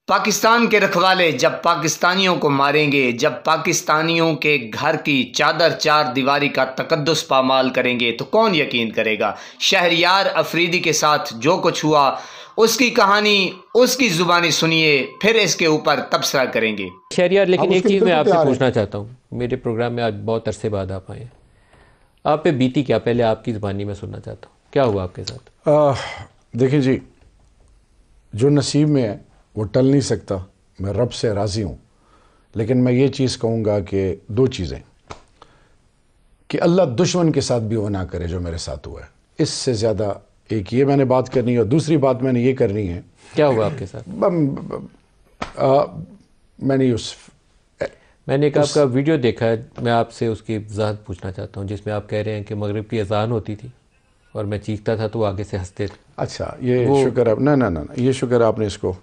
پاکستان کے رکھوالے جب پاکستانیوں کو ماریں گے، جب پاکستانیوں کے گھر کی چادر چار دیواری کا تقدس پامال کریں گے تو کون یقین کرے گا؟ شہریار افریدی کے ساتھ جو کچھ ہوا، اس کی کہانی، اس کی زبانی سنیے، پھر اس کے اوپر تبصرہ کریں گے۔ شہریار، لیکن ایک چیز میں آپ سے پوچھنا چاہتا ہوں، میرے پروگرام میں آج بہت عرصے بعد آپ آئے ہیں، آپ پہ بیتی کیا؟ پہلے آپ کی زبانی میں سننا چاہتا ہوں، کیا ہوا آپ کے ساتھ؟ دیکھیں جی، جو نصیب میں ہے وہ ٹل نہیں سکتا، میں رب سے راضی ہوں، لیکن میں یہ چیز کہوں گا کہ دو چیزیں، کہ اللہ دشمن کے ساتھ بھی وہ نہ کرے جو میرے ساتھ ہوا ہے، اس سے زیادہ ایک یہ میں نے بات کرنی ہے، اور دوسری بات میں نے یہ کرنی ہے۔ کیا ہوا آپ کے ساتھ؟ میں نے ایک آپ کا ویڈیو دیکھا ہے، میں آپ سے اس کی وضاحت پوچھنا چاہتا ہوں، جس میں آپ کہہ رہے ہیں کہ مغرب کی اذان ہوتی تھی اور میں چیختا تھا تو وہ آگے سے ہنستے تھے۔ اچھا، یہ شکر ہے، نہ یہ شکر ہے آپ نے اس کو۔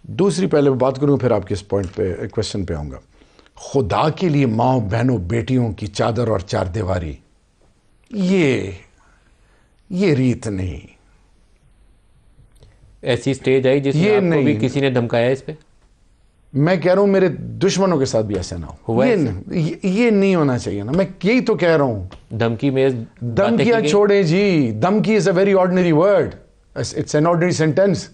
دوسری پہلے بات کروں، پھر آپ کے اس پوائنٹ پہ، کویسچن پہ آؤں گا۔ خدا کے لیے ماں بہنوں بیٹیوں کی چادر اور چار دیواری، یہ ریت نہیں۔ ایسی سٹیج آئی جس میں آپ کو بھی کسی نے دھمکایا اس پہ؟ میں کہہ رہا ہوں میرے دشمنوں کے ساتھ بھی ایسا نہ ہو، یہ نہیں ہونا چاہیے نا، میں یہی تو کہہ رہا ہوں۔ دھمکی میں دھمکیاں چھوڑیں جی، dhamki is a very ordinary word, it's an ordinary sentence.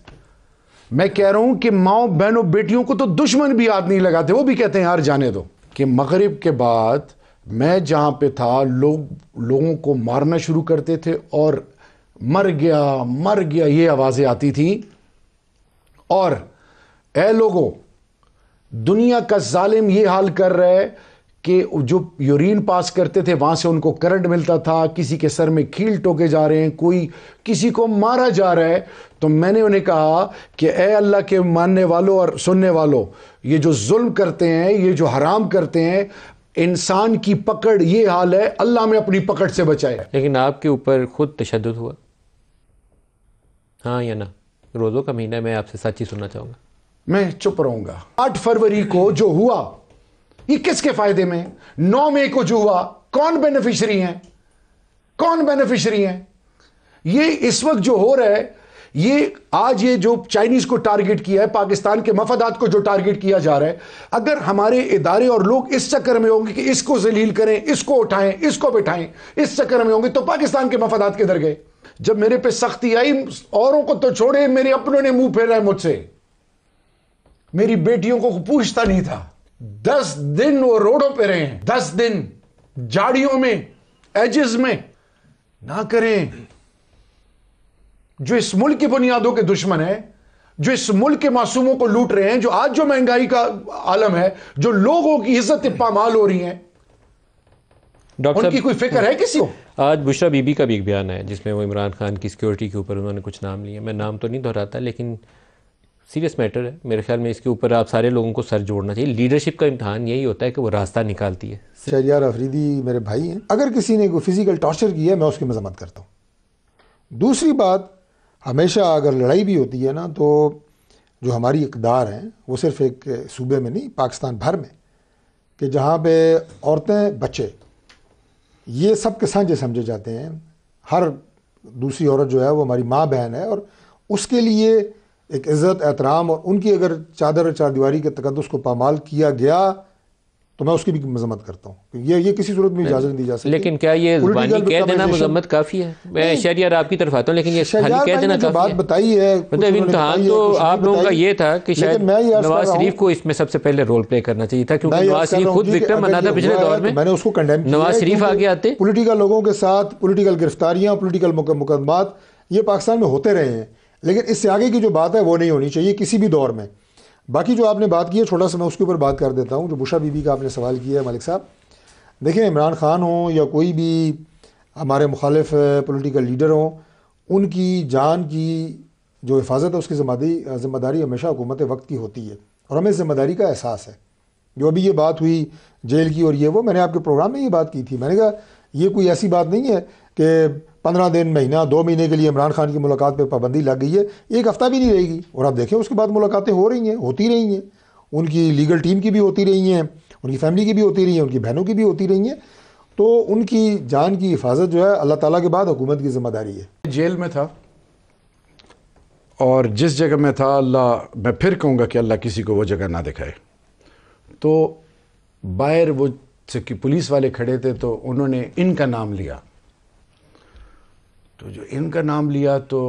میں کہہ رہا ہوں کہ ماں بہنوں بیٹیوں کو تو دشمن بھی ہاتھ نہیں لگاتے، وہ بھی کہتے ہیں یار جانے دو۔ کہ مغرب کے بعد میں جہاں پہ تھا، لوگوں کو مارنا شروع کرتے تھے اور مر گیا یہ آوازیں آتی تھیں، اور اے لوگوں، دنیا کا ظالم یہ حال کر رہا ہے کہ جو یورین پاس کرتے تھے وہاں سے ان کو کرنٹ ملتا تھا، کسی کے سر میں کھیل ٹوکے جا رہے ہیں، کوئی کسی کو مارا جا رہا ہے، تو میں نے انہیں کہا کہ اے اللہ کے ماننے والوں اور سننے والوں، یہ جو ظلم کرتے ہیں، یہ جو حرام کرتے ہیں، انسان کی پکڑ یہ حال ہے، اللہ میں اپنی پکڑ سے بچائے۔ لیکن آپ کے اوپر خود تشدد ہوا، ہاں یا نہ؟ روزوں کا مہینہ، میں آپ سے سچ ہی سننا چاہوں گا۔ میں چپ رہوں گا۔ 8 فروری کو جو ہوا یہ کس کے فائدے میں؟ 9 مئی کو جو ہوا کون بینیفیشری ہیں؟ یہ اس وقت جو ہو رہا ہے، یہ آج یہ جو چائنیز کو ٹارگٹ کیا ہے، پاکستان کے مفادات کو جو ٹارگٹ کیا جا رہا ہے، اگر ہمارے ادارے اور لوگ اس چکر میں ہوں گے کہ اس کو ذلیل کریں، اس کو اٹھائیں، اس کو بٹھائیں، اس چکر میں ہوں گے تو پاکستان کے مفادات کدھر گئے؟ جب میرے پہ سختی آئی، اوروں کو تو چھوڑے، میرے اپنوں نے منہ پھیرا ہے مجھ سے، میری بیٹیوں کو پوچھتا نہیں تھا۔ 10 دن وہ روڈوں پہ رہے ہیں، 10 دن جاڑیوں میں، ایجز میں۔ نہ کریں۔ جو اس ملک کی بنیادوں کے دشمن ہیں، جو اس ملک کے معصوموں کو لوٹ رہے ہیں، جو آج جو مہنگائی کا عالم ہے، جو لوگوں کی عزت پامال ہو رہی ہیں، ان کی کوئی فکر ہے کسی کو؟ آج بشرا بی بی کا بھی ایک بیان ہے جس میں وہ عمران خان کی سیکیورٹی کے اوپر انہوں نے کچھ نام لیے، میں نام تو نہیں دہراتا، لیکن سیریس میٹر ہے میرے خیال میں، اس کے اوپر آپ سارے لوگوں کو سر جوڑنا چاہیے۔ لیڈرشپ کا امتحان یہی ہوتا ہے کہ وہ راستہ نکالتی ہے۔ شہریار افریدی میرے بھائی ہیں، اگر کسی نے کوئی فزیکل ٹارچر کیا ہے میں اس کی مذمت کرتا ہوں۔ دوسری بات، ہمیشہ اگر لڑائی بھی ہوتی ہے نا، تو جو ہماری اقدار ہیں وہ صرف ایک صوبے میں نہیں، پاکستان بھر میں، کہ جہاں پہ عورتیں، بچے یہ سب کے سانجے سمجھے جاتے ہیں، ہر دوسری عورت جو ہے وہ ہماری ماں بہن ہے، اور اس کے لیے ایک عزت، احترام، اور ان کی اگر چادر اور چار دیواری کے تقدس کو پامال کیا گیا تو میں اس کی بھی مذمت کرتا ہوں۔ یہ کسی صورت میں اجازت نہیں دی جا سکتی۔ لیکن کیا یہ زبانی کہہ دینا مذمت کافی ہے؟ میں شہریار آپ کی طرف آتا ہوں، لیکن یہ خالی کہہ دینا کافی ہے؟ بات بتائی ہے، امتحان تو آپ لوگوں کا یہ تھا کہ شاید نواز شریف کو اس میں سب سے پہلے رول پلے کرنا چاہیے تھا، کیونکہ نواز شریف خود وکٹم بنا تھا پچھلے دور میں نے اس کو کنڈیم کیا۔ نواز شریف آگے آتے، پولیٹیکل لوگوں کے ساتھ پولیٹیکل گرفتاریاں، پولیٹیکل مقدمات یہ پاکستان میں ہوتے رہے ہیں، لیکن اس سے آگے کی جو بات ہے وہ نہیں ہونی چاہیے کسی بھی دور میں۔ باقی جو آپ نے بات کی ہے، چھوٹا سا میں اس کے اوپر بات کر دیتا ہوں۔ جو بشرا بی بی کا آپ نے سوال کیا ہے ملک صاحب، دیکھیں عمران خان ہوں یا کوئی بھی ہمارے مخالف پولیٹیکل لیڈر ہوں، ان کی جان کی جو حفاظت ہے اس کی ذمہ داری ہمیشہ حکومت وقت کی ہوتی ہے، اور ہمیں ذمہ داری کا احساس ہے۔ جو ابھی یہ بات ہوئی جیل کی اور یہ وہ، میں نے آپ کے پروگرام میں یہ بات کی تھی، میں نے کہا یہ کوئی ایسی بات نہیں ہے کہ 15 دن، مہینہ، 2 مہینے کے لیے عمران خان کی ملاقات پہ پابندی لگ گئی ہے، 1 ہفتہ بھی نہیں رہے گی، اور آپ دیکھیں اس کے بعد ملاقاتیں ہو رہی ہیں، ہوتی رہی ہیں، ان کی لیگل ٹیم کی بھی ہوتی رہی ہیں، ان کی فیملی کی بھی ہوتی رہی ہیں، ان کی بہنوں کی بھی ہوتی رہی ہیں، تو ان کی جان کی حفاظت جو ہے اللہ تعالیٰ کے بعد حکومت کی ذمہ داری ہے۔ جیل میں تھا اور جس جگہ میں تھا اللہ، میں پھر کہوں گا کہ اللہ کسی کو وہ جگہ نہ دکھائے. تو باہر وہ پولیس والے کھڑے تھے تو انہوں نے ان کا نام لیا. تو جو ان کا نام لیا تو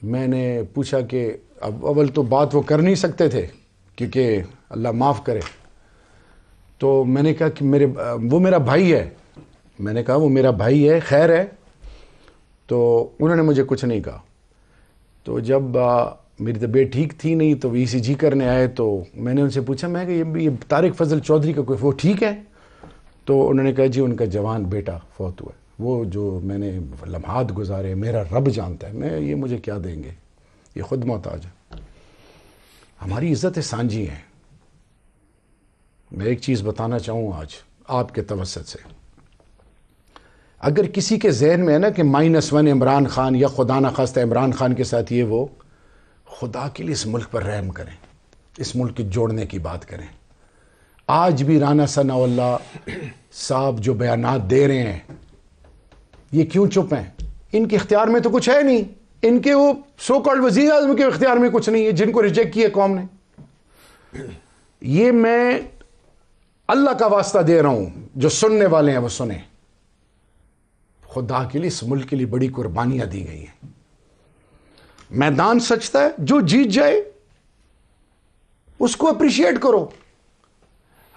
میں نے پوچھا کہ اب اول تو بات وہ کر نہیں سکتے تھے کیونکہ اللہ معاف کرے. تو میں نے کہا کہ وہ میرا بھائی ہے. میں نے کہا وہ میرا بھائی ہے، خیر ہے. تو انہوں نے مجھے کچھ نہیں کہا. تو جب میری طبیعت ٹھیک تھی نہیں تو ECG کرنے آئے تو میں نے ان سے پوچھا، میں کہ یہ طارق فضل چودھری کا کوئی وہ ٹھیک ہے؟ تو انہوں نے کہا جی ان کا جوان بیٹا فوت ہوا ہے. وہ جو میں نے لمحات گزارے میرا رب جانتا ہے، یہ مجھے کیا دیں گے، یہ خود محتاج ہے. ہماری عزت سانجی ہیں. میں ایک چیز بتانا چاہوں آج آپ کے توسط سے، اگر کسی کے ذہن میں ہے نا کہ -1 عمران خان یا خدا نخواستہ عمران خان کے ساتھ یہ وہ، خدا کے لیے اس ملک پر رحم کریں، اس ملک کے جوڑنے کی بات کریں. آج بھی رانا ثناء اللہ صاحب جو بیانات دے رہے ہیں یہ کیوں چپ ہیں؟ ان کے اختیار میں تو کچھ ہے نہیں. ان کے وہ سو کالڈ وزیر اعظم کے اختیار میں کچھ نہیں ہے جن کو ریجیکٹ کیا قوم نے. یہ میں اللہ کا واسطہ دے رہا ہوں، جو سننے والے ہیں وہ سنیں. خدا کے لیے اس ملک کے لیے بڑی قربانیاں دی گئی ہیں. میدان سچتا ہے، جو جیت جائے اس کو اپریشیٹ کرو.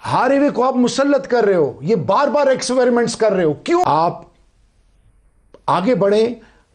ہارے ہوئے کو آپ مسلط کر رہے ہو، یہ بار بار ایکسپیریمنٹس کر رہے ہو، کیوں؟ آپ آگے بڑھیں.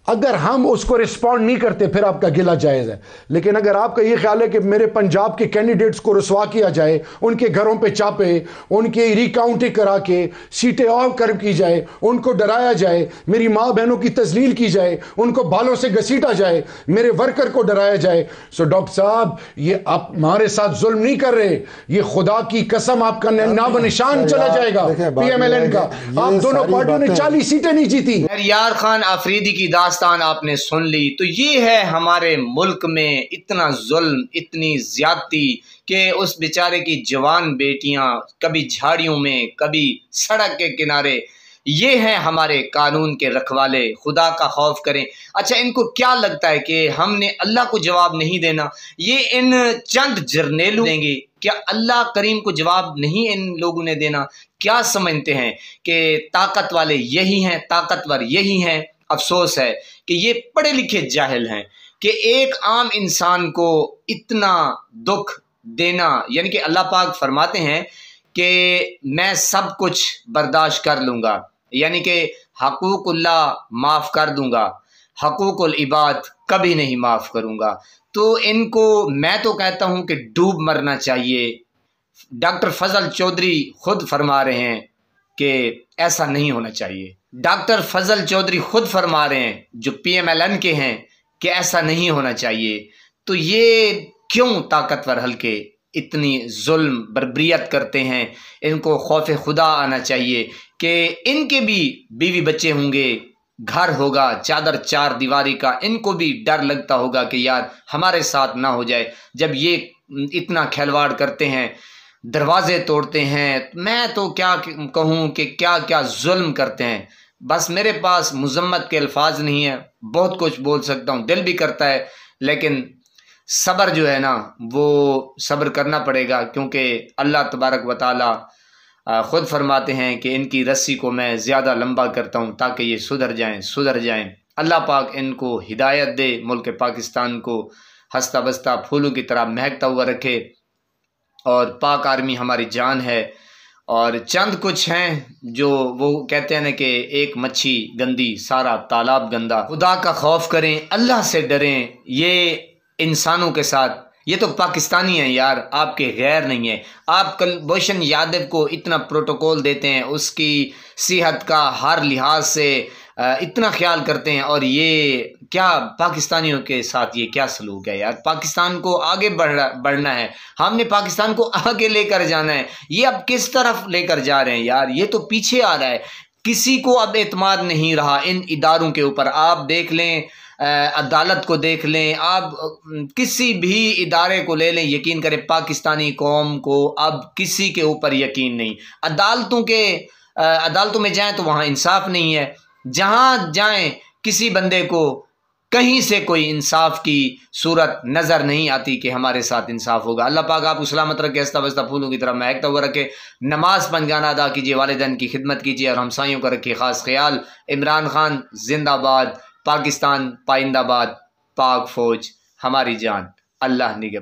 اگر ہم اس کو رسپونڈ نہیں کرتے پھر آپ کا گلہ جائز ہے. لیکن اگر آپ کا یہ خیال ہے کہ میرے پنجاب کے کینڈیڈیٹس کو رسوا کیا جائے، ان کے گھروں پہ چاپے، ان کے ریکاؤنٹنگ کرا کے سیٹیں آف کر کی جائے، ان کو ڈرایا جائے، میری ماں بہنوں کی تذلیل کی جائے، ان کو بالوں سے گھسیٹا جائے، میرے ورکر کو ڈرایا جائے، سو ڈاکٹر صاحب یہ آپ ہمارے ساتھ ظلم نہیں کر رہے. یہ خدا کی قسم آپ کا نام نشان چلا جائے گا PMLN کا. آپ دونوں پارٹیوں نے 40 سیٹیں نہیں جیتی. شہریار خان آفریدی کی داستان آپ نے سن لی. تو یہ ہے ہمارے ملک میں اتنا ظلم، اتنی زیادتی کہ اس بیچارے کی جوان بیٹیاں کبھی جھاڑیوں میں، کبھی سڑک کے کنارے. یہ ہیں ہمارے قانون کے رکھوالے. خدا کا خوف کریں. اچھا ان کو کیا لگتا ہے کہ ہم نے اللہ کو جواب نہیں دینا؟ یہ ان چند جرنیلوں دیں گے؟ کیا اللہ کریم کو جواب نہیں ان لوگوں نے دینا؟ کیا سمجھتے ہیں کہ طاقت والے یہی ہیں، طاقتور یہی ہیں؟ افسوس ہے کہ یہ پڑھے لکھے جاہل ہیں کہ ایک عام انسان کو اتنا دکھ دینا. یعنی کہ اللہ پاک فرماتے ہیں کہ میں سب کچھ برداشت کر لوں گا، یعنی کہ حقوق اللہ معاف کر دوں گا، حقوق العباد کبھی نہیں معاف کروں گا. تو ان کو میں تو کہتا ہوں کہ ڈوب مرنا چاہیے. ڈاکٹر فضل چودھری خود فرما رہے ہیں کہ ایسا نہیں ہونا چاہیے. ڈاکٹر فضل چودھری خود فرما رہے ہیں جو PMLN کے ہیں کہ ایسا نہیں ہونا چاہیے. تو یہ کیوں طاقتور حلقے اتنی ظلم بربریت کرتے ہیں؟ ان کو خوف خدا آنا چاہیے کہ ان کے بھی بیوی بچے ہوں گے، گھر ہوگا، چادر 4 دیواری کا. ان کو بھی ڈر لگتا ہوگا کہ یار ہمارے ساتھ نہ ہو جائے. جب یہ اتنا کھلواڑ کرتے ہیں، دروازے توڑتے ہیں، میں تو کیا کہوں کہ کیا کیا ظلم کرتے ہیں. بس میرے پاس مذمت کے الفاظ نہیں ہیں. بہت کچھ بول سکتا ہوں، دل بھی کرتا ہے، لیکن صبر جو ہے نا وہ صبر کرنا پڑے گا، کیونکہ اللہ تبارک و تعالی خود فرماتے ہیں کہ ان کی رسی کو میں زیادہ لمبا کرتا ہوں تاکہ یہ سدھر جائیں. اللہ پاک ان کو ہدایت دے، ملک پاکستان کو ہنستا بستا پھولوں کی طرح مہکتا ہوا رکھے. اور پاک آرمی ہماری جان ہے. اور چند کچھ ہیں جو وہ کہتے ہیں نا کہ ایک مچھی گندی سارا تالاب گندا. خدا کا خوف کریں، اللہ سے ڈریں. یہ انسانوں کے ساتھ، یہ تو پاکستانی ہیں یار، آپ کے غیر نہیں ہیں. آپ کلبھوشن یادو کو اتنا پروٹوکول دیتے ہیں، اس کی صحت کا ہر لحاظ سے اتنا خیال کرتے ہیں، اور یہ کیا پاکستانیوں کے ساتھ یہ کیا سلوک ہے یار؟ پاکستان کو آگے بڑھنا ہے، ہم نے پاکستان کو آگے لے کر جانا ہے. یہ اب کس طرف لے کر جا رہے ہیں یار؟ یہ تو پیچھے آ رہا ہے. کسی کو اب اعتماد نہیں رہا ان اداروں کے اوپر. آپ دیکھ لیں، عدالت کو دیکھ لیں، آپ کسی بھی ادارے کو لے لیں، یقین کریں پاکستانی قوم کو اب کسی کے اوپر یقین نہیں. عدالتوں میں جائیں تو وہاں انصاف نہیں ہے. جہاں جائیں کسی بندے کو کہیں سے کوئی انصاف کی صورت نظر نہیں آتی کہ ہمارے ساتھ انصاف ہوگا۔ اللہ پاک آپ کو سلامت رکھے، ہنستا بستا پھولوں کی طرح مہکتا ہوا رکھے، نماز پنجگانہ ادا کیجیے، والدین کی خدمت کیجیے اور ہمسایوں کا رکھیے خاص خیال۔ عمران خان زندہ باد، پاکستان پائندہ باد، پاک فوج ہماری جان، اللہ نگہبان۔